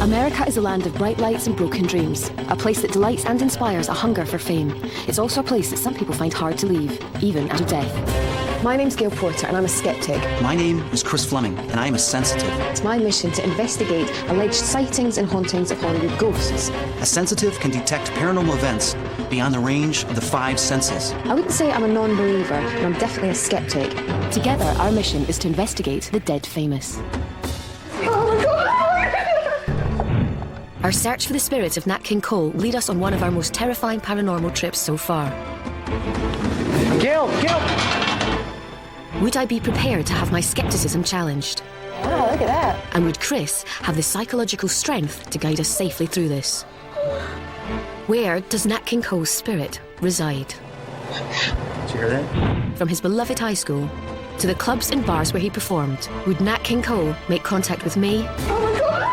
America is a land of bright lights and broken dreams, a place that delights and inspires a hunger for fame. It's also a place that some people find hard to leave, even after death. My name's Gail Porter and I'm a skeptic. My name is Chris Fleming and I am a sensitive. It's my mission to investigate alleged sightings and hauntings of Hollywood ghosts. A sensitive can detect paranormal events beyond the range of the 5 senses. I wouldn't say I'm a non-believer, but I'm definitely a skeptic. Together, our mission is to investigate the dead famous. Oh my God! Our search for the spirits of Nat King Cole will lead us on one of our most terrifying paranormal trips so far. Gil! Would I be prepared to have my skepticism challenged? Wow, look at that. And would Chris have the psychological strength to guide us safely through this? Where does Nat King Cole's spirit reside? Did you hear that? From his beloved high school to the clubs and bars where he performed, would Nat King Cole make contact with me? Oh my God!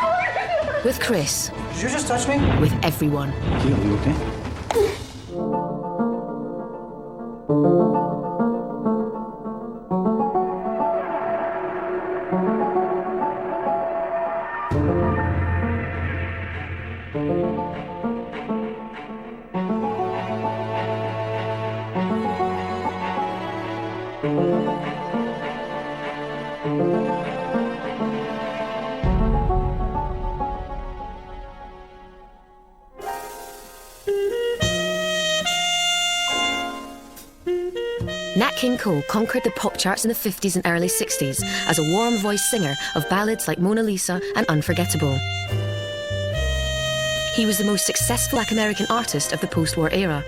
With Chris? Did you just touch me? With everyone? Gil, you okay? Nat King Cole conquered the pop charts in the 50s and early 60s as a warm-voiced singer of ballads like Mona Lisa and Unforgettable. He was the most successful Black American artist of the post-war era,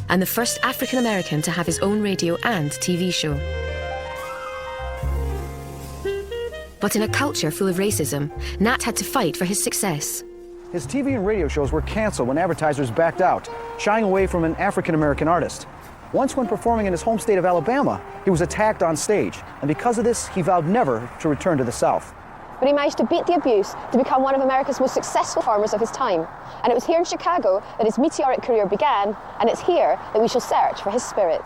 and the first African American to have his own radio and TV show. But in a culture full of racism, Nat had to fight for his success. His TV and radio shows were canceled when advertisers backed out, shying away from an African-American artist. Once when performing in his home state of Alabama, he was attacked on stage, and because of this, he vowed never to return to the South. But he managed to beat the abuse to become one of America's most successful performers of his time. And it was here in Chicago that his meteoric career began, and it's here that we shall search for his spirit.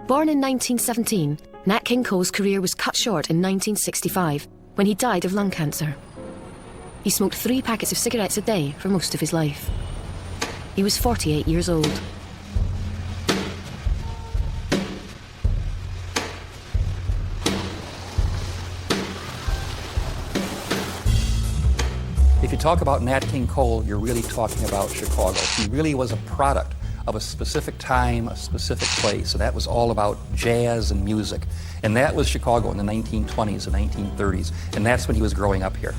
Born in 1917, Nat King Cole's career was cut short in 1965 when he died of lung cancer. He smoked 3 packets of cigarettes a day for most of his life. He was 48 years old. If you talk about Nat King Cole, you're really talking about Chicago. He really was a product of a specific time, a specific place, and that was all about jazz and music. And that was Chicago in the 1920s and 1930s, and that's when he was growing up here.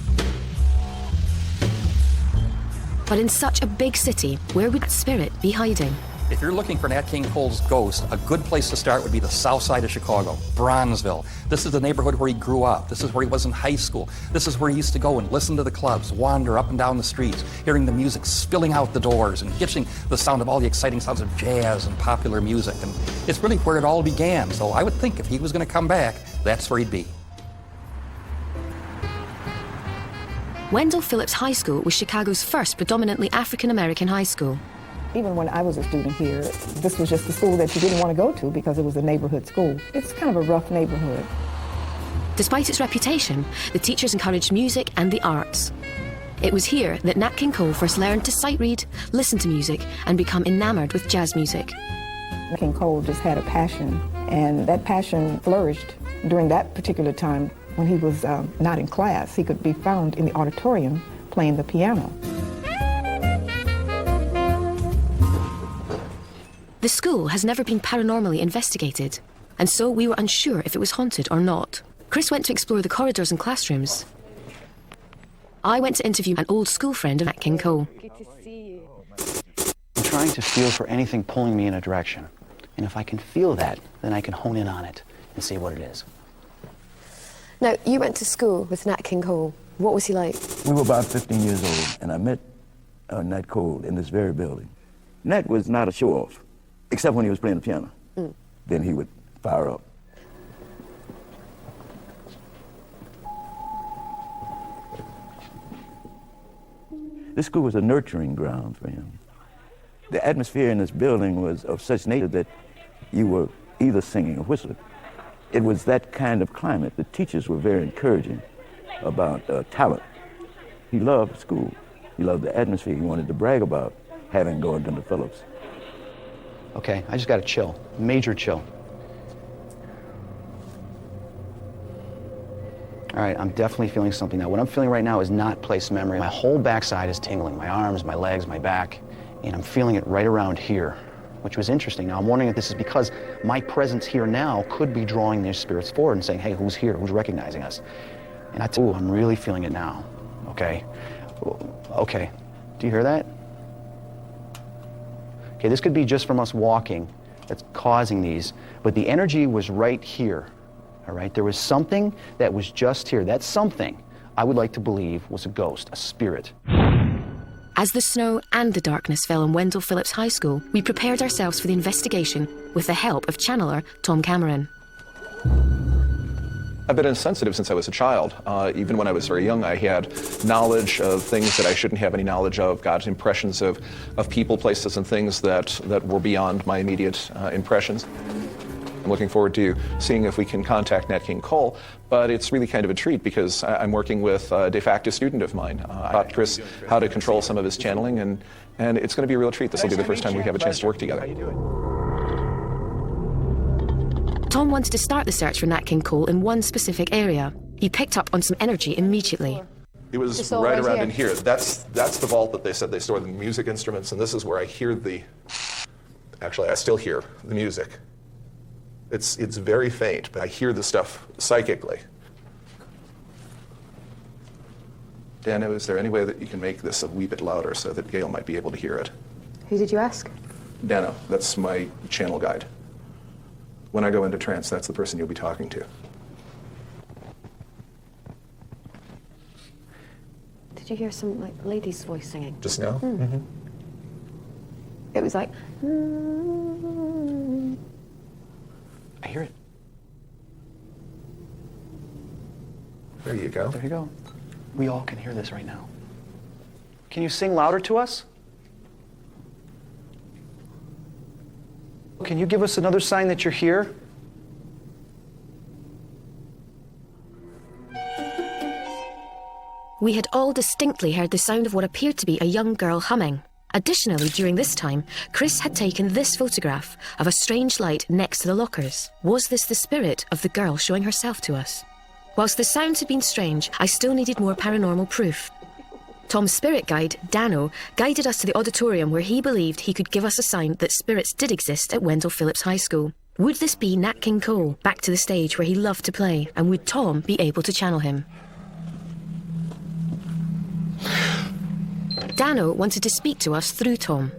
But in such a big city, where would that spirit be hiding? If you're looking for Nat King Cole's ghost, a good place to start would be the south side of Chicago, Bronzeville. This is the neighborhood where he grew up. This is where he was in high school. This is where he used to go and listen to the clubs, wander up and down the streets, hearing the music spilling out the doors and getting the sound of all the exciting sounds of jazz and popular music. And it's really where it all began. So I would think if he was going to come back, that's where he'd be. Wendell Phillips High School was Chicago's first predominantly African-American high school. Even when I was a student here, this was just the school that you didn't want to go to because it was a neighborhood school. It's kind of a rough neighborhood. Despite its reputation, the teachers encouraged music and the arts. It was here that Nat King Cole first learned to sight read, listen to music, and become enamored with jazz music. King Cole just had a passion, and that passion flourished during that particular time. When he was not in class, he could be found in the auditorium playing the piano. The school has never been paranormally investigated, and so we were unsure if it was haunted or not. Chris went to explore the corridors and classrooms. I went to interview an old school friend of Nat King Cole. Good to see you. I'm trying to feel for anything pulling me in a direction. And if I can feel that, then I can hone in on it and see what it is. Now, you went to school with Nat King Cole. What was he like? We were about 15 years old, and I met Nat Cole in this very building. Nat was not a show-off, except when he was playing the piano. Then he would fire up. This school was a nurturing ground for him. The atmosphere in this building was of such nature that you were either singing or whistling. It was that kind of climate. The teachers were very encouraging. about talent. He loved school. He loved the atmosphere. He wanted to brag about having gone to Phillips. Okay, I just got a chill, major chill. All right, I'm definitely feeling something now. What I'm feeling right now is not place memory. My whole backside is tingling, my arms, my legs, my back, and I'm feeling it right around here, which was interesting. Now, I'm wondering if this is because my presence here now could be drawing these spirits forward and saying, hey, who's here? Who's recognizing us? And I'm really feeling it now, okay? Okay, do you hear that? Okay, this could be just from us walking that's causing these, but the energy was right here, all right? There was something that was just here. That something, I would like to believe, was a ghost, a spirit. As the snow and the darkness fell on Wendell Phillips High School, we prepared ourselves for the investigation with the help of channeler Tom Cameron. I've been insensitive since I was a child. Even when I was very young, I had knowledge of things that I shouldn't have any knowledge of, got impressions of people, places, and things that were beyond my immediate impressions. I'm looking forward to seeing if we can contact Nat King Cole, but it's really kind of a treat because I'm working with a de facto student of mine. I taught Chris how to control some of his channeling, and it's going to be a real treat. This will be the first time we have a chance to work together. Tom wanted to start the search for Nat King Cole in one specific area. He picked up on some energy immediately. It was right around in here. That's the vault that they said they store the music instruments, and this is where I hear actually I still hear the music. It's very faint, but I hear the stuff psychically. Dano, is there any way that you can make this a wee bit louder so that Gail might be able to hear it? Who did you ask? Dano, that's my channel guide. When I go into trance, that's the person you'll be talking to. Did you hear some lady's voice singing? Just now? Mm-hmm. It was like... I hear it. There you go. There you go. We all can hear this right now. Can you sing louder to us? Can you give us another sign that you're here? We had all distinctly heard the sound of what appeared to be a young girl humming. Additionally, during this time, Chris had taken this photograph of a strange light next to the lockers. Was this the spirit of the girl showing herself to us? Whilst the sounds had been strange, I still needed more paranormal proof. Tom's spirit guide, Dano, guided us to the auditorium where he believed he could give us a sign that spirits did exist at Wendell Phillips High School. Would this be Nat King Cole, back to the stage where he loved to play, and would Tom be able to channel him? Dano wanted to speak to us through Tom.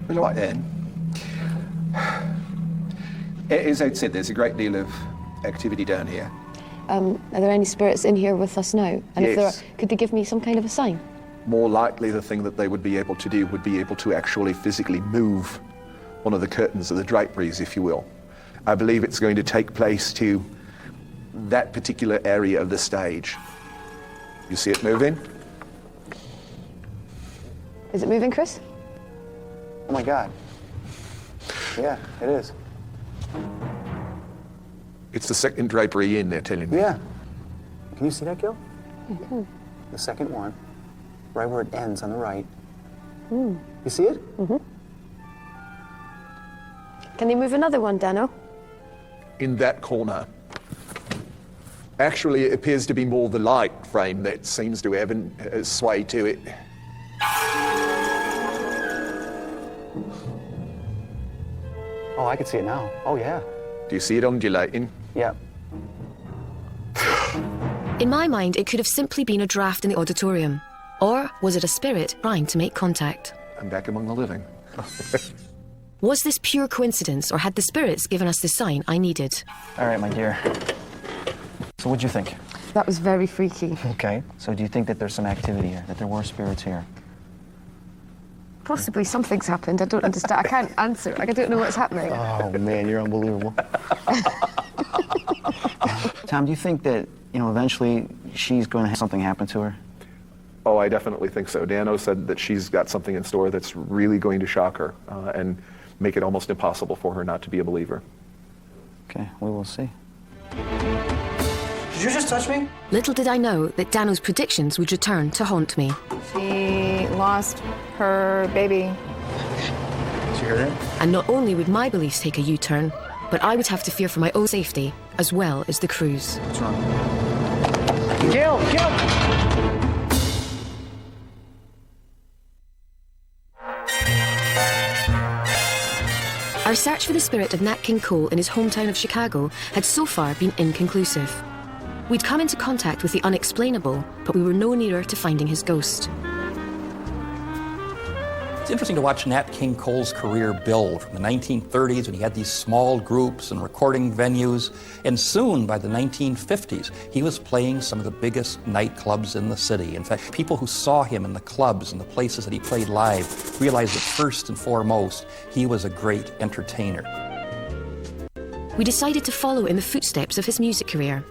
Well, right then. As I said, there's a great deal of activity down here. Are there any spirits in here with us now? And if there are, Yes. could they give me some kind of a sign? More likely, the thing that they would be able to do would be able to actually physically move one of the curtains or the draperies, if you will. I believe it's going to take place to that particular area of the stage. You see it moving? Is it moving, Chris? Oh my God. Yeah, it is. It's the second drapery in, they're telling me. Yeah. Can you see that, Gil? I can. The second one, right where it ends on the right. You see it? Mm-hmm. Can they move another one, Dano? In that corner. Actually, it appears to be more the light frame that seems to have a sway to it. Oh, I can see it now. Oh, yeah. Do you see it undulating? Yeah. In my mind, it could have simply been a draft in the auditorium. Or was it a spirit trying to make contact? I'm back among the living. Was this pure coincidence, or had the spirits given us the sign I needed? All right, my dear. So what'd you think? That was very freaky. Okay. So do you think that there's some activity here, that there were spirits here? Possibly something's happened. I don't understand. I can't answer. I don't know what's happening. Oh, man, you're unbelievable. Tom, do you think that, eventually she's going to have something happen to her? Oh, I definitely think so. Dano said that she's got something in store that's really going to shock her and make it almost impossible for her not to be a believer. Okay, we will see. Did you just touch me? Little did I know that Dano's predictions would return to haunt me. She lost her baby. Did you hear that? And not only would my beliefs take a U-turn, but I would have to fear for my own safety, as well as the crew's. What's wrong? Gil! Our search for the spirit of Nat King Cole in his hometown of Chicago had so far been inconclusive. We'd come into contact with the unexplainable, but we were no nearer to finding his ghost. It's interesting to watch Nat King Cole's career build from the 1930s when he had these small groups and recording venues, and soon by the 1950s he was playing some of the biggest nightclubs in the city. In fact, people who saw him in the clubs and the places that he played live realized that first and foremost he was a great entertainer. We decided to follow in the footsteps of his music career.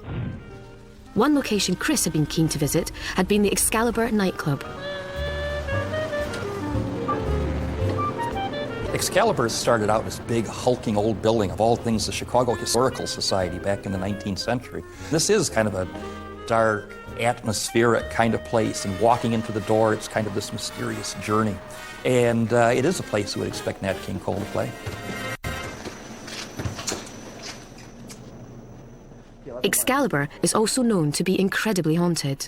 One location Chris had been keen to visit had been the Excalibur nightclub. Excalibur started out as a big, hulking old building, of all things, the Chicago Historical Society back in the 19th century. This is kind of a dark, atmospheric kind of place, and walking into the door, it's kind of this mysterious journey. And it is a place you would expect Nat King Cole to play. Excalibur is also known to be incredibly haunted.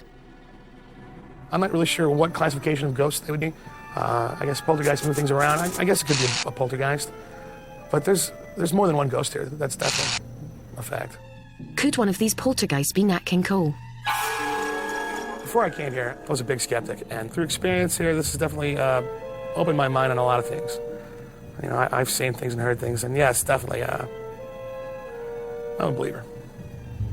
I'm not really sure what classification of ghosts they would be. I guess poltergeists move things around. I guess it could be a poltergeist. But there's more than one ghost here. That's definitely a fact. Could one of these poltergeists be Nat King Cole? Before I came here, I was a big skeptic. And through experience here, this has definitely opened my mind on a lot of things. You know, I've seen things and heard things. And yes, definitely, I'm a believer.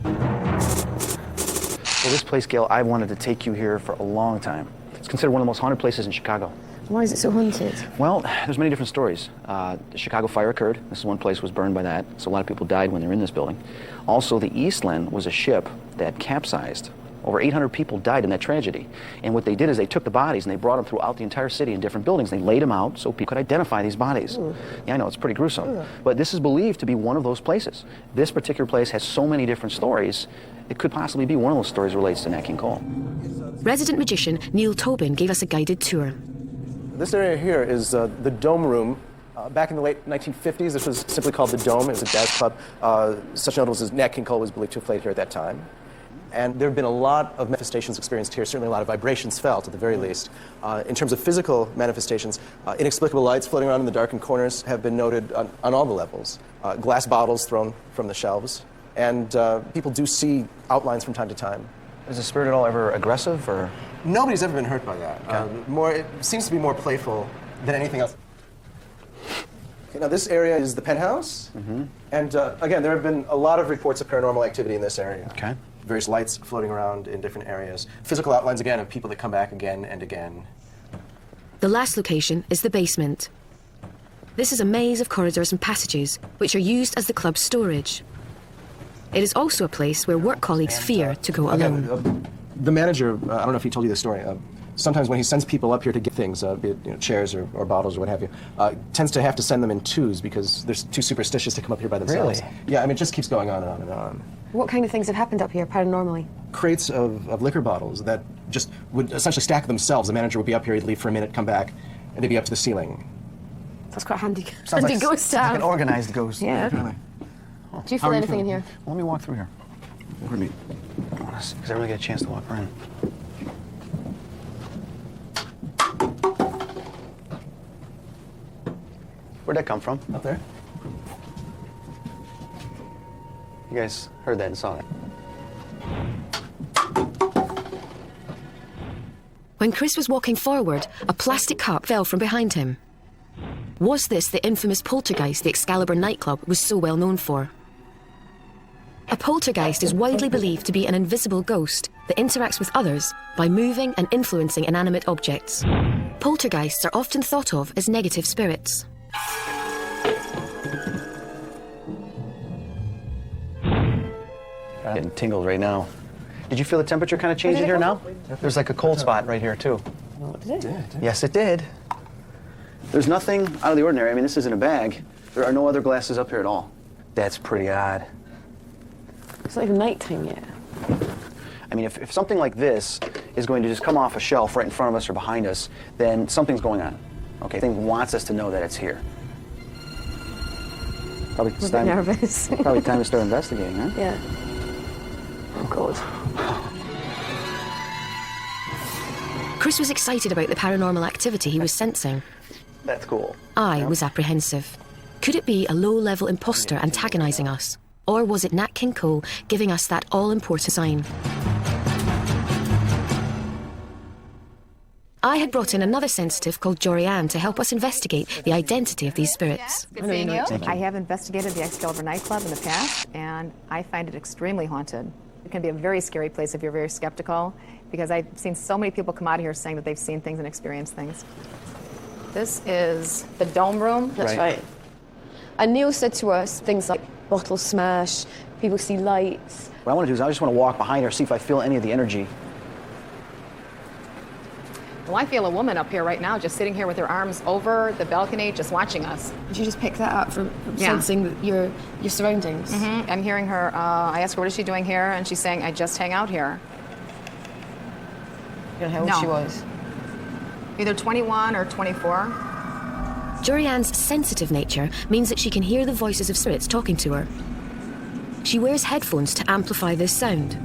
Well, this place, Gail, I wanted to take you here for a long time. It's considered one of the most haunted places in Chicago. Why is it so haunted? Well, there's many different stories. The Chicago fire occurred. This is one place was burned by that, so a lot of people died when they were in this building. Also, the Eastland was a ship that capsized. Over 800 people died in that tragedy. And what they did is they took the bodies and they brought them throughout the entire city in different buildings. They laid them out so people could identify these bodies. Yeah, I know, it's pretty gruesome. But this is believed to be one of those places. This particular place has so many different stories, it could possibly be one of those stories relates to Nat King Cole. Resident magician Neil Tobin gave us a guided tour. This area here is the Dome Room. Back in the late 1950s, this was simply called the Dome. It was a jazz club. Such notables as Nat King Cole was believed to have played here at that time. And there have been a lot of manifestations experienced here, certainly a lot of vibrations felt, at the very least. In terms of physical manifestations, inexplicable lights floating around in the darkened corners have been noted on all the levels. Glass bottles thrown from the shelves. And people do see outlines from time to time. Is the spirit at all ever aggressive, or? Nobody's ever been hurt by that. Okay. It seems to be more playful than anything else. Okay, now this area is the penthouse. And again, there have been a lot of reports of paranormal activity in this area. Okay. Various lights floating around in different areas. Physical outlines, again, of people that come back again and again. The last location is the basement. This is a maze of corridors and passages, which are used as the club's storage. It is also a place where work colleagues fear to go alone. The manager, I don't know if he told you this story, sometimes when he sends people up here to get things, be it chairs or bottles or what have you, tends to have to send them in twos because they're too superstitious to come up here by themselves. Really? Yeah, I mean, it just keeps going on and on and on. What kind of things have happened up here paranormally? Crates of liquor bottles that just would essentially stack themselves. The manager would be up here, he'd leave for a minute, come back, and they'd be up to the ceiling. That's quite handy. Sounds handy ghost like town. an organized ghost. Yeah. Really. Do you feel anything in here? Well, let me walk through here. Look at me. I want to see, because I really get a chance to walk around. Where'd that come from? Up there? You guys heard that and saw that. When Chris was walking forward, a plastic cup fell from behind him. Was this the infamous poltergeist the Excalibur nightclub was so well known for? A poltergeist is widely believed to be an invisible ghost that interacts with others by moving and influencing inanimate objects. Poltergeists are often thought of as negative spirits. I'm getting tingled right now. Did you feel the temperature kind of changing here now? There's like a cold spot right here, too. Did it? Yes, it did. There's nothing out of the ordinary. I mean, this isn't a bag. There are no other glasses up here at all. That's pretty odd. It's not even nighttime yet. I mean, if something like this is going to just come off a shelf right in front of us or behind us, then something's going on. Okay, thing wants us to know that it's here. Probably I'm a bit nervous. Probably time to start investigating, huh? Yeah. Oh, God. Chris was excited about the paranormal activity he was sensing. That's cool. I was apprehensive. Could it be a low-level imposter antagonising us? Or was it Nat King Cole giving us that all-important sign? I had brought in another sensitive called Jorianne to help us investigate the identity of these spirits. Good seeing you. I have investigated the Excalibur nightclub in the past, and I find it extremely haunted. It can be a very scary place if you're very skeptical, because I've seen so many people come out of here saying that they've seen things and experienced things. This is the dome room. That's right. And Neil said to us things like bottle smash, people see lights. What I want to do is I just want to walk behind her, see if I feel any of the energy. Well, I feel a woman up here right now, just sitting here with her arms over the balcony, just watching us. Did you just pick that up from sensing your surroundings? Mm-hmm. I'm hearing her, I asked her, what is she doing here? And she's saying, I just hang out here. You know how old she was? Either 21 or 24. Jorianne's sensitive nature means that she can hear the voices of spirits talking to her. She wears headphones to amplify this sound.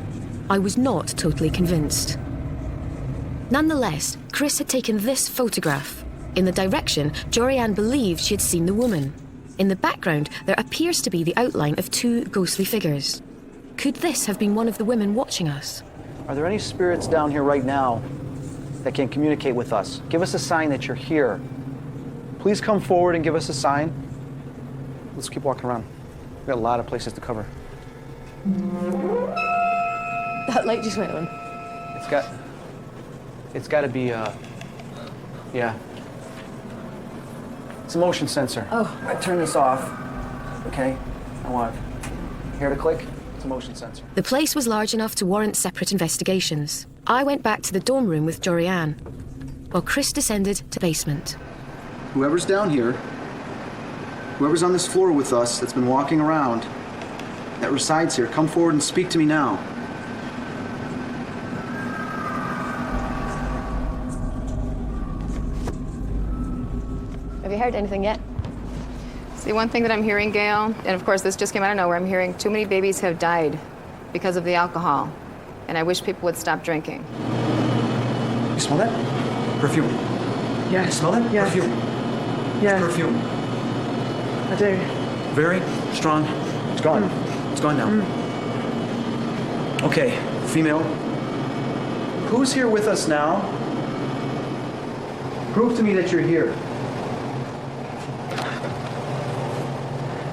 I was not totally convinced. Nonetheless, Chris had taken this photograph in the direction Jorianne believed she had seen the woman. In the background, there appears to be the outline of two ghostly figures. Could this have been one of the women watching us? Are there any spirits down here right now that can communicate with us? Give us a sign that you're here. Please come forward and give us a sign. Let's keep walking around. We've got a lot of places to cover. That light just went on. It's got to be, yeah. It's a motion sensor. Oh. I turn this off, okay? I want to hear the click. It's a motion sensor. The place was large enough to warrant separate investigations. I went back to the dorm room with Jorianne, while Chris descended to the basement. Whoever's down here, whoever's on this floor with us that's been walking around, that resides here, come forward and speak to me now. Have you heard anything yet? See, one thing that I'm hearing, Gail, and of course this just came out of nowhere, I'm hearing too many babies have died because of the alcohol, and I wish people would stop drinking. You smell that? Perfume. Yeah. You smell that? Yeah. Perfume. Yeah. Perfume. I do. Very strong. It's gone. It's gone now. Okay, female. Who's here with us now? Prove to me that you're here.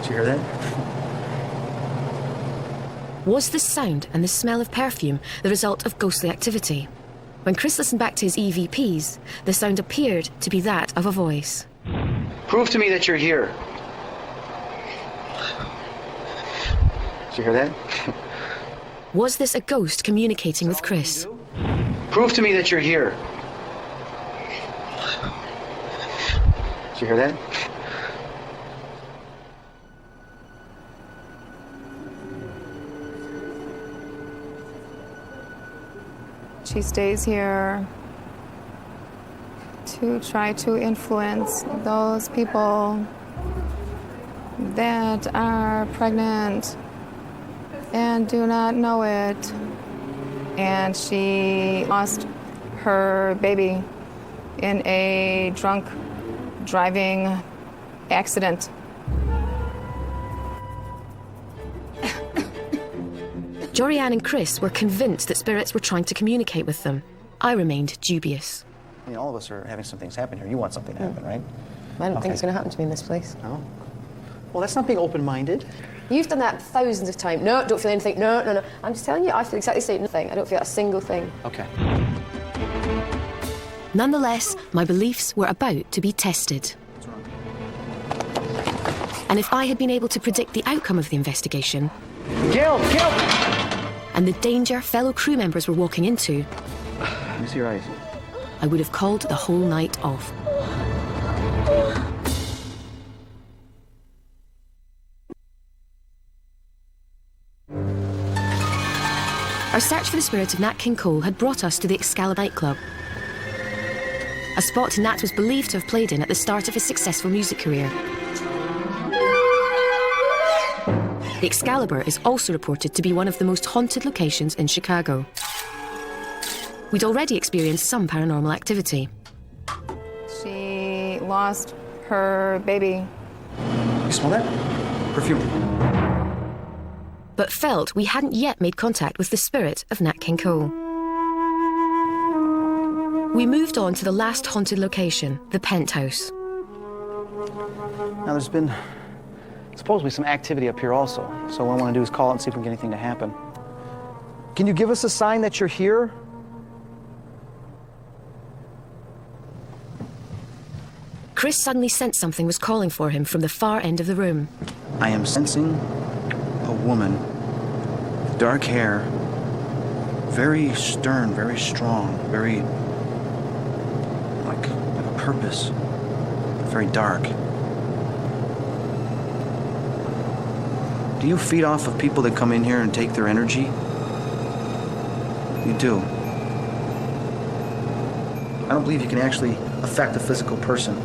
Did you hear that? Was the sound and the smell of perfume the result of ghostly activity? When Chris listened back to his EVPs, the sound appeared to be that of a voice. Prove to me that you're here. Did you hear that? Was this a ghost communicating with Chris? Prove to me that you're here. Did you hear that? She stays here to try to influence those people that are pregnant and do not know it. And she lost her baby in a drunk driving accident. Jorianne and Chris were convinced that spirits were trying to communicate with them. I remained dubious. I mean, all of us are having some things happen here. You want something to happen, right? I don't think it's going to happen to me in this place. No? Well, that's not being open-minded. You've done that thousands of times. No, don't feel anything. No. I'm just telling you, I feel exactly the same thing. I don't feel a single thing. Okay. Nonetheless, my beliefs were about to be tested. And if I had been able to predict the outcome of the investigation, Gil! and the danger fellow crew members were walking into, Let me see your eyes. I would have called the whole night off. Our search for the spirit of Nat King Cole had brought us to the Excalibur nightclub, a spot Nat was believed to have played in at the start of his successful music career. The Excalibur is also reported to be one of the most haunted locations in Chicago. We'd already experienced some paranormal activity. She lost her baby. You smell that? Perfume. But felt we hadn't yet made contact with the spirit of Nat King Cole. We moved on to the last haunted location, the penthouse. Now, there's been supposedly some activity up here also, so what I want to do is call it and see if we can get anything to happen. Can you give us a sign that you're here? Chris suddenly sensed something was calling for him from the far end of the room. I am sensing a woman with dark hair, very stern, very strong, very like a purpose, very dark. Do you feed off of people that come in here and take their energy? You do. I don't believe you can actually affect a physical person.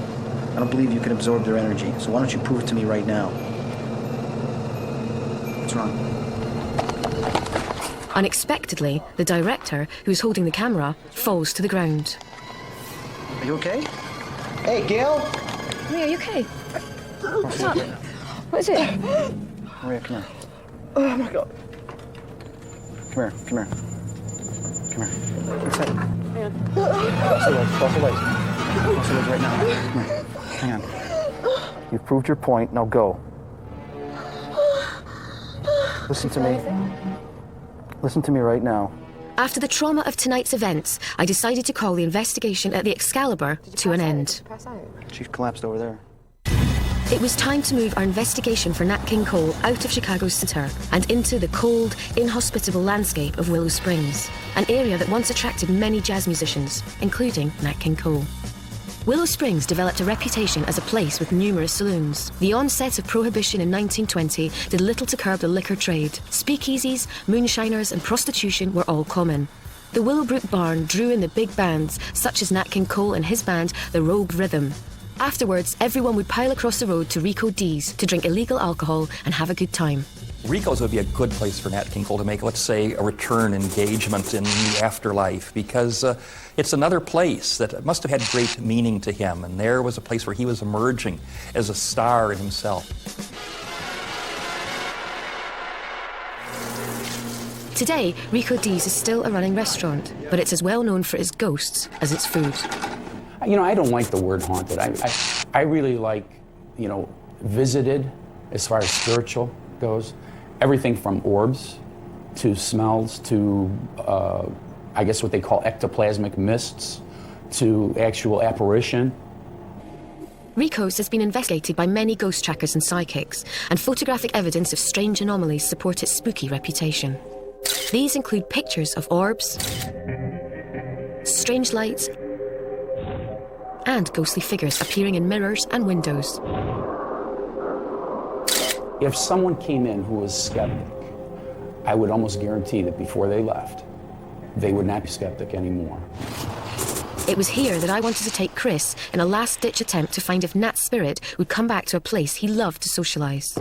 I don't believe you can absorb their energy. So why don't you prove it to me right now? What's wrong? Unexpectedly, the director, who was holding the camera, falls to the ground. Are you okay? Hey, Gail! Maria, are you okay? What's up? What is it? Maria, come here. Oh my God. Come here, come here. Come here. What's that? Hang on. Cross the legs, cross the legs. Cross the legs right now. Come here. Hang on. You've proved your point, now go. Listen to me. Listen to me right now. After the trauma of tonight's events, I decided to call the investigation at the Excalibur to an end. She collapsed over there. It was time to move our investigation for Nat King Cole out of Chicago's center and into the cold, inhospitable landscape of Willow Springs, an area that once attracted many jazz musicians, including Nat King Cole. Willow Springs developed a reputation as a place with numerous saloons. The onset of Prohibition in 1920 did little to curb the liquor trade. Speakeasies, moonshiners and prostitution were all common. The Willowbrook Barn drew in the big bands, such as Nat King Cole and his band, the Rogue Rhythm. Afterwards, everyone would pile across the road to Rico D's to drink illegal alcohol and have a good time. Rico's would be a good place for Nat King Cole to make, let's say, a return engagement in the afterlife, because it's another place that must have had great meaning to him, and there was a place where he was emerging as a star in himself. Today, Rico D's is still a running restaurant, but it's as well known for its ghosts as its food. You know, I don't like the word haunted. I really like, visited as far as spiritual goes. Everything from orbs to smells to, I guess what they call ectoplasmic mists to actual apparition. Rico's has been investigated by many ghost trackers and psychics, and photographic evidence of strange anomalies support its spooky reputation. These include pictures of orbs, strange lights, and ghostly figures appearing in mirrors and windows. If someone came in who was skeptic, I would almost guarantee that before they left, they would not be skeptic anymore. It was here that I wanted to take Chris in a last-ditch attempt to find if Nat's spirit would come back to a place he loved to socialise.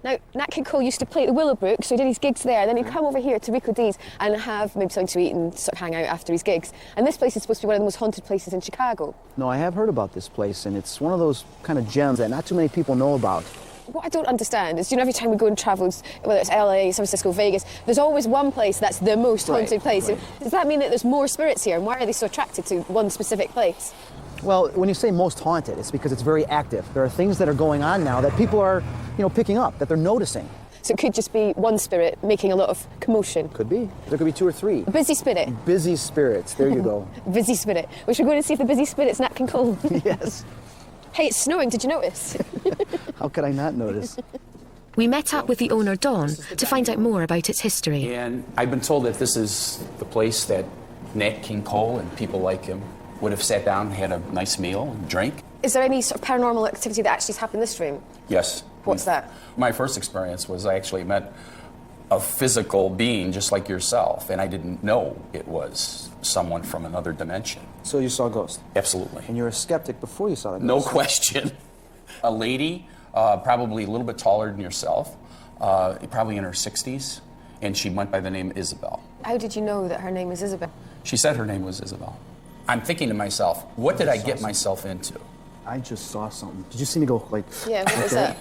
Now, Nat King Cole used to play at the Willowbrook, so he did his gigs there, and then he'd come over here to Rico D's and have maybe something to eat and sort of hang out after his gigs. And this place is supposed to be one of the most haunted places in Chicago. No, I have heard about this place, and it's one of those kind of gems that not too many people know about. What I don't understand is, every time we go and travel, whether it's LA, San Francisco, Vegas, there's always one place that's the most haunted place. Right. Does that mean that there's more spirits here, and why are they so attracted to one specific place? Well, when you say most haunted, it's because it's very active. There are things that are going on now that people are, picking up, that they're noticing. So it could just be one spirit making a lot of commotion. Could be. There could be two or three. A busy spirit. Busy spirits. There you go. Busy spirit. We should go in and see if the busy spirit's Nat King Cole. Yes. Hey, it's snowing. Did you notice? How could I not notice? We met up with the owner, Dawn, to find out more about its history. And I've been told that this is the place that Nat King Cole and people like him would have sat down, had a nice meal, and drank. Is there any sort of paranormal activity that actually has happened in this room? Yes. What's that? My first experience was I actually met a physical being just like yourself, and I didn't know it was someone from another dimension. So you saw a ghost? Absolutely. And you're a skeptic before you saw the ghost? No question. A lady, probably a little bit taller than yourself, probably in her 60s, and she went by the name Isabel. How did you know that her name was Isabel? She said her name was Isabel. I'm thinking to myself, what did I get myself into? I just saw something. Did you see me go like... Yeah, what was that?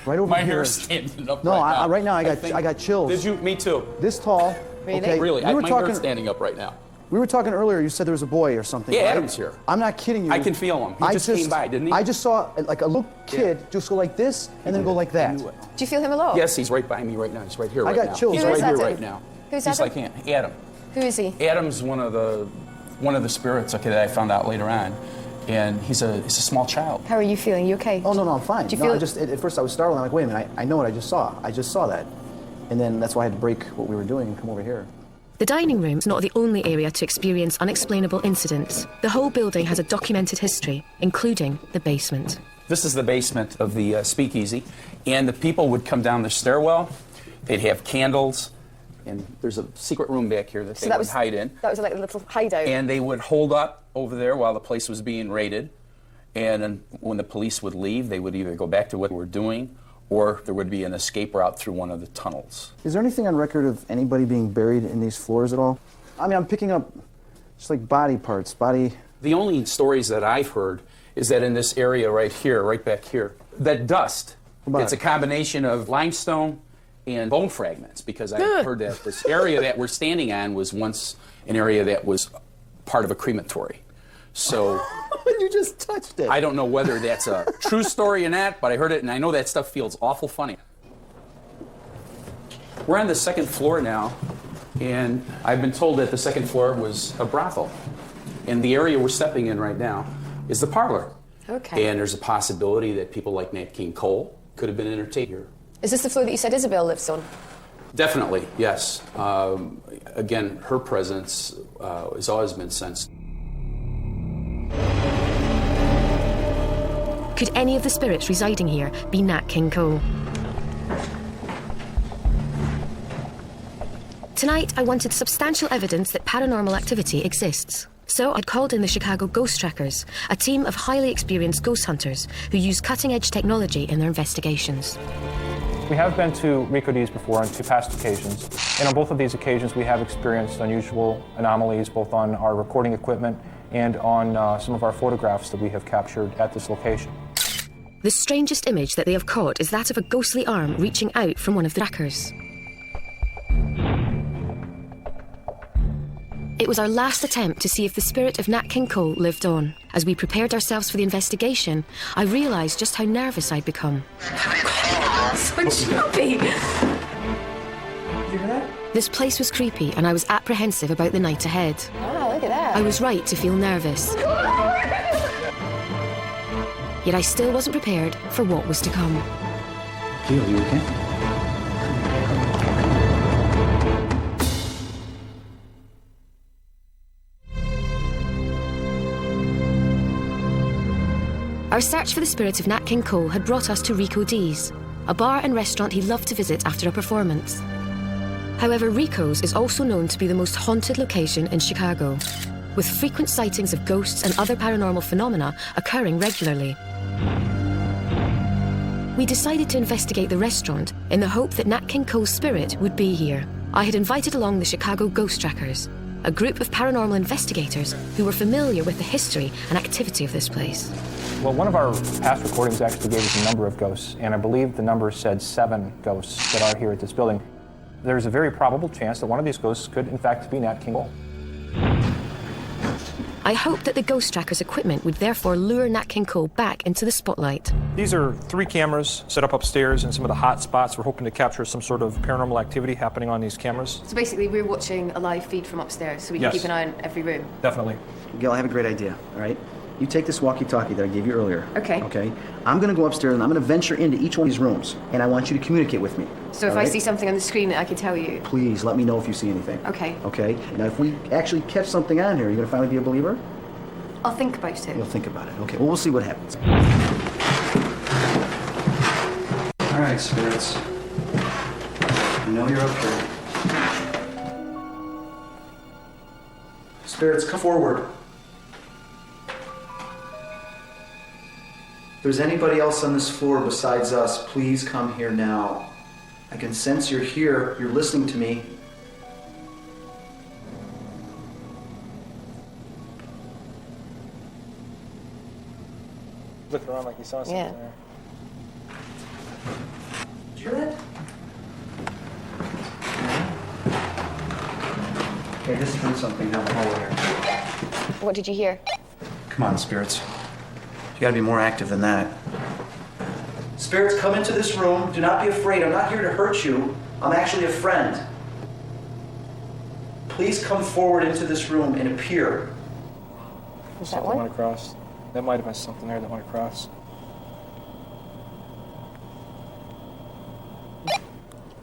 Right over My here. hair's standing up No, right now. right now I got chills. Did you? Me too. This tall. Really? Okay, Really, we were my talking, hair's standing up right now. We were talking earlier, you said there was a boy or something, Yeah, right? Adam's here. I'm not kidding you. I can feel him. He just came by, didn't he? I just saw like a little kid just go like this and then go like that. Do you feel him a lot? Yes, he's right by me right now. He's right here right now. I got chills. He's Who right is here that? right now. Who's he's Adam? like Adam. Who is he? Adam's one of the spirits, okay, that I found out later on. And he's a small child. How are you feeling? You okay? Oh, no, I'm fine. Do you no, feel... I just, at first I was startled. I'm like, wait a minute, I know what I just saw. I just saw that. And then that's why I had to break what we were doing and come over here. The dining room is not the only area to experience unexplainable incidents. The whole building has a documented history, including the basement. This is the basement of the speakeasy, and the people would come down the stairwell. They'd have candles, and there's a secret room back here that they would hide in. That was like a little hideout. And they would hold up over there while the place was being raided. And then when the police would leave, they would either go back to what they were doing, or there would be an escape route through one of the tunnels. Is there anything on record of anybody being buried in these floors at all? I mean, I'm picking up just like body parts, The only stories that I've heard is that in this area right here, right back here, that dust, it's a combination of limestone and bone fragments, because I heard that this area that we're standing on was once an area that was part of a crematory. So you just touched it. I don't know whether that's a true story or not, but I heard it, and I know that stuff feels awful funny. We're on the second floor now, and I've been told that the second floor was a brothel. And the area we're stepping in right now is the parlor. Okay. And there's a possibility that people like Nat King Cole could have been entertained here. Is this the floor that you said Isabel lives on? Definitely, yes. Again, her presence has always been sensed. Could any of the spirits residing here be Nat King Cole? Tonight, I wanted substantial evidence that paranormal activity exists. So I'd called in the Chicago Ghost Trackers, a team of highly experienced ghost hunters who use cutting-edge technology in their investigations. We have been to Rico D's before on 2 past occasions, and on both of these occasions we have experienced unusual anomalies both on our recording equipment and on some of our photographs that we have captured at this location. The strangest image that they have caught is that of a ghostly arm reaching out from one of the trackers. It was our last attempt to see if the spirit of Nat King Cole lived on. As we prepared ourselves for the investigation, I realised just how nervous I'd become. So jumpy. This place was creepy, and I was apprehensive about the night ahead. Wow, look at that. I was right to feel nervous. Yet I still wasn't prepared for what was to come. Are you okay? Our search for the spirit of Nat King Cole had brought us to Rico D's, a bar and restaurant he loved to visit after a performance. However, Rico's is also known to be the most haunted location in Chicago, with frequent sightings of ghosts and other paranormal phenomena occurring regularly. We decided to investigate the restaurant in the hope that Nat King Cole's spirit would be here. I had invited along the Chicago Ghost Trackers, a group of paranormal investigators who were familiar with the history and activity of this place. Well, one of our past recordings actually gave us a number of ghosts, and I believe the number said 7 ghosts that are here at this building. There's a very probable chance that one of these ghosts could, in fact, be Nat King Cole. I hoped that the Ghost Trackers equipment would therefore lure Nat King Cole back into the spotlight. These are 3 cameras set up upstairs in some of the hot spots. We're hoping to capture some sort of paranormal activity happening on these cameras. So basically we're watching a live feed from upstairs, so we can keep an eye on every room. Definitely. Gail, I have a great idea, all right? You take this walkie-talkie that I gave you earlier. Okay. Okay? I'm going to go upstairs and I'm going to venture into each one of these rooms, and I want you to communicate with me. So if I see something on the screen, I can tell you. Please, let me know if you see anything. Okay. Okay? Now, if we actually catch something on here, are you going to finally be a believer? I'll think about it. You'll think about it. Okay, well, we'll see what happens. All right, spirits. know you're up here. Spirits, come forward. If there's anybody else on this floor besides us, please come here now. I can sense you're here. You're listening to me. Looked around like he saw something there. Did you hear that? Okay, this is something down the hallway here. What did you hear? Come on, spirits. You gotta be more active than that. Spirits, come into this room. Do not be afraid. I'm not here to hurt you. I'm actually a friend. Please come forward into this room and appear. Was that Something one? went across. That might have been something there that went across.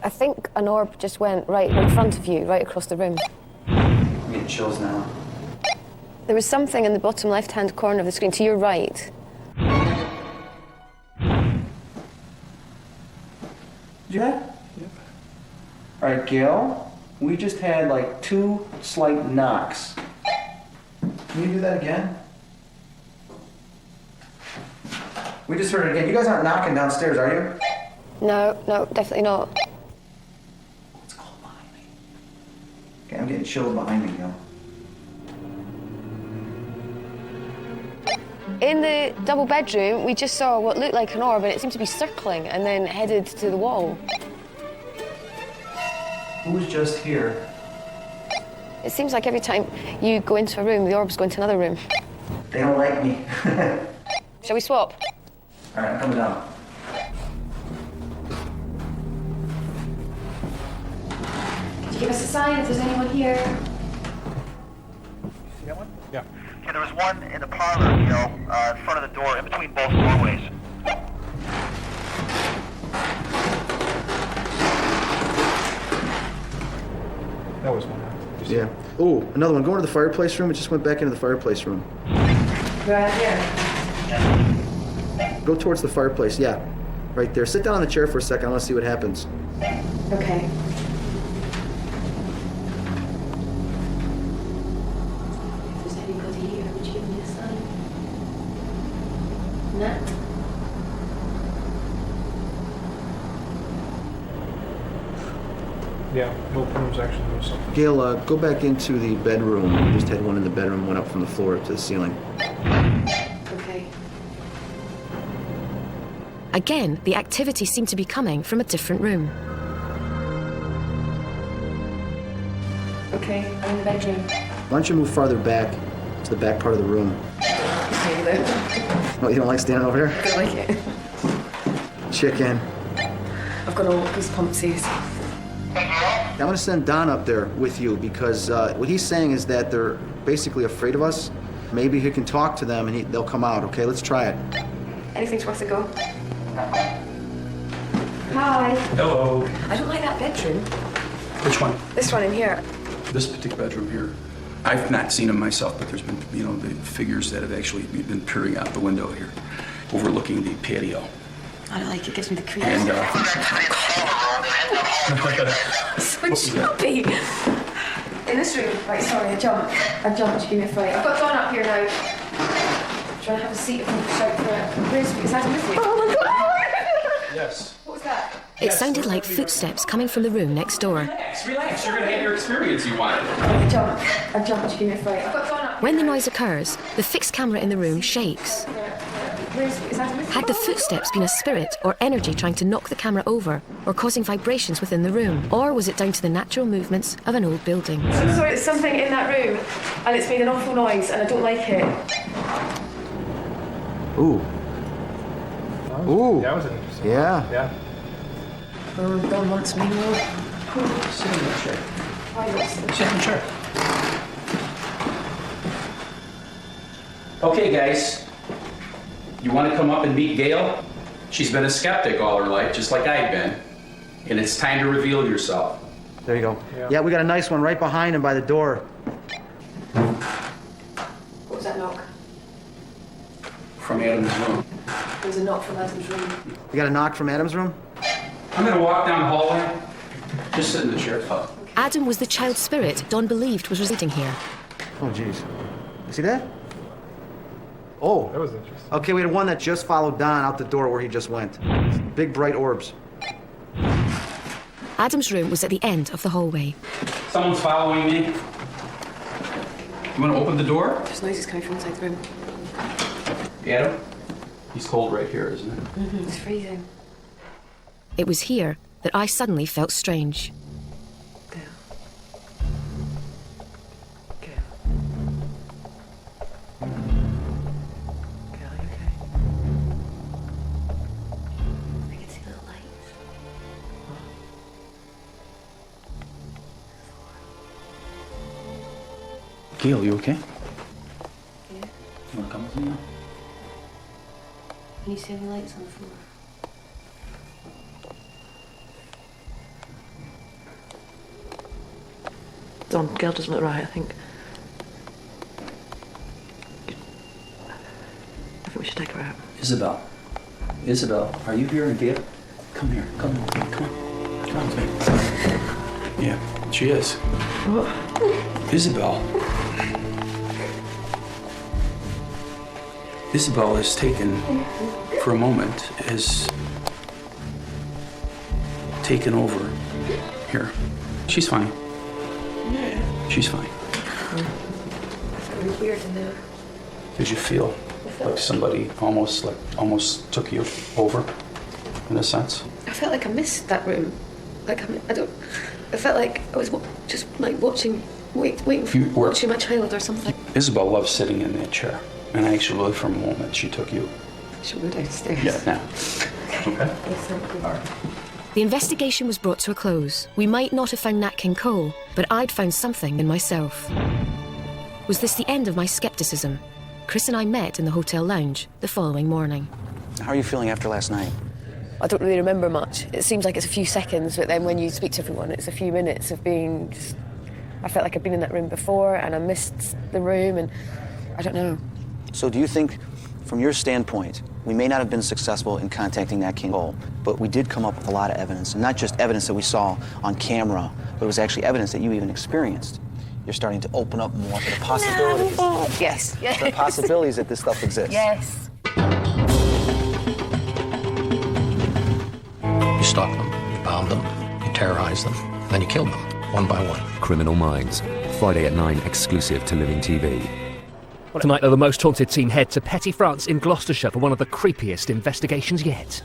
I think an orb just went right in front of you, right across the room. I'm getting chills now. There was something in the bottom left-hand corner of the screen to your right. Did you hear that? Yep. All right, Gail, we just had like 2 slight knocks. Can you do that again? We just heard it again. You guys aren't knocking downstairs, are you? No, definitely not. It's cold behind me. Okay, I'm getting chills behind me, Gail. In the double bedroom, we just saw what looked like an orb, and it seemed to be circling and then headed to the wall. Who was just here? It seems like every time you go into a room, the orbs go into another room. They don't like me. Shall we swap? All right, I'm coming down. Could you give us a sign if there's anyone here? See that one? Yeah. Yeah, there was one in the parlor, in front of the door, in between both doorways. That was one. Yeah. Oh, another one. Go into the fireplace room. It just went back into the fireplace room. Right here. Go towards the fireplace. Yeah. Right there. Sit down on the chair for a second. I want to see what happens. Okay. If there's anybody here, would you give me a sign? No? Yeah, both rooms actually there was something. Gail, go back into the bedroom. We just had one in the bedroom, went up from the floor to the ceiling. Okay. Again, the activity seemed to be coming from a different room. Okay, I'm in the bedroom. Why don't you move farther back to the back part of the room? Okay, then. Oh, you don't like standing over here? I don't like it. Chicken. I've got all goosebumps. I'm going to send Don up there with you because what he's saying is that they're basically afraid of us. Maybe he can talk to them and they'll come out. Okay, let's try it. Anything's worth a go. Hi. Hello. I don't like that bedroom. Which one? This one in here. This particular bedroom here. I've not seen them myself, but there's been, the figures that have actually been peering out the window here, overlooking the patio. I don't like it. Gives me the creeps. And so jumpy. In this room. Right, sorry, I jumped. Give me a fright. I've got Dawn up here now. Trying to have a seat and shout for it. Is Adam with you? Oh my god! Yes. What was that? It sounded like footsteps coming from the room next door. Relax. You're going to have your experience you wanted. I jumped. Give me a fright. I've got Dawn up. When the noise occurs, the fixed camera in the room shakes. Is Adam with you? Had the footsteps been a spirit or energy trying to knock the camera over or causing vibrations within the room? Or was it down to the natural movements of an old building? I'm sorry, there's something in that room and it's made an awful noise and I don't like it. Ooh. Ooh. That was interesting. Yeah. Yeah. Oh, Dawn wants me more. Sit in the chair. Sit in the chair. Okay, guys. You want to come up and meet Gail? She's been a skeptic all her life, just like I've been. And it's time to reveal yourself. There you go. Yeah, we got a nice one right behind him by the door. What was that knock? From Adam's room. There was a knock from Adam's room. We got a knock from Adam's room? I'm going to walk down the hallway. Just sit in the chair. Adam was the child spirit Don believed was residing here. Oh, jeez. You see that? Oh. That was interesting. Okay, we had one that just followed Don out the door where he just went. Big, bright orbs. Adam's room was at the end of the hallway. Someone's following me. You want to open the door? There's noises coming from inside the room. Adam? He's cold right here, isn't it? Mm-hmm. It's freezing. It was here that I suddenly felt strange. Gail, you okay? Yeah. You want to come with me now? Can you see any lights on the floor? Don, Gail doesn't look right, I think we should take her out. Isabel. Isabel, are you here? Gail? Come here. Come on. Come on. Come on with me. Yeah, she is. What? Isabel. Isabel is taken, for a moment, is taken over here. She's fine. She's fine. It's weird in there. Did you feel like somebody almost took you over, in a sense? I felt like I missed that room. Like I felt like I was just like watching my child or something. Isabel loves sitting in that chair, and actually, for a moment, she took you. Should we go downstairs? Yeah, now. Okay. Yes, thank you. All right. The investigation was brought to a close. We might not have found Nat King Cole, but I'd found something in myself. Was this the end of my skepticism? Chris and I met in the hotel lounge the following morning. How are you feeling after last night? I don't really remember much. It seems like it's a few seconds, but then when you speak to everyone, it's a few minutes of being just... I felt like I'd been in that room before, and I missed the room, and I don't know. So do you think, from your standpoint, we may not have been successful in contacting Nat King Cole, but we did come up with a lot of evidence, and not just evidence that we saw on camera, but it was actually evidence that you even experienced. You're starting to open up more to the possibilities. Yes. The possibilities that this stuff exists. Yes. You stalked them, you bound them, you terrorized them, and then you killed them, one by one. Criminal Minds, Friday at 9, exclusive to Living TV. Tonight, the most haunted team head to Petty France in Gloucestershire for one of the creepiest investigations yet.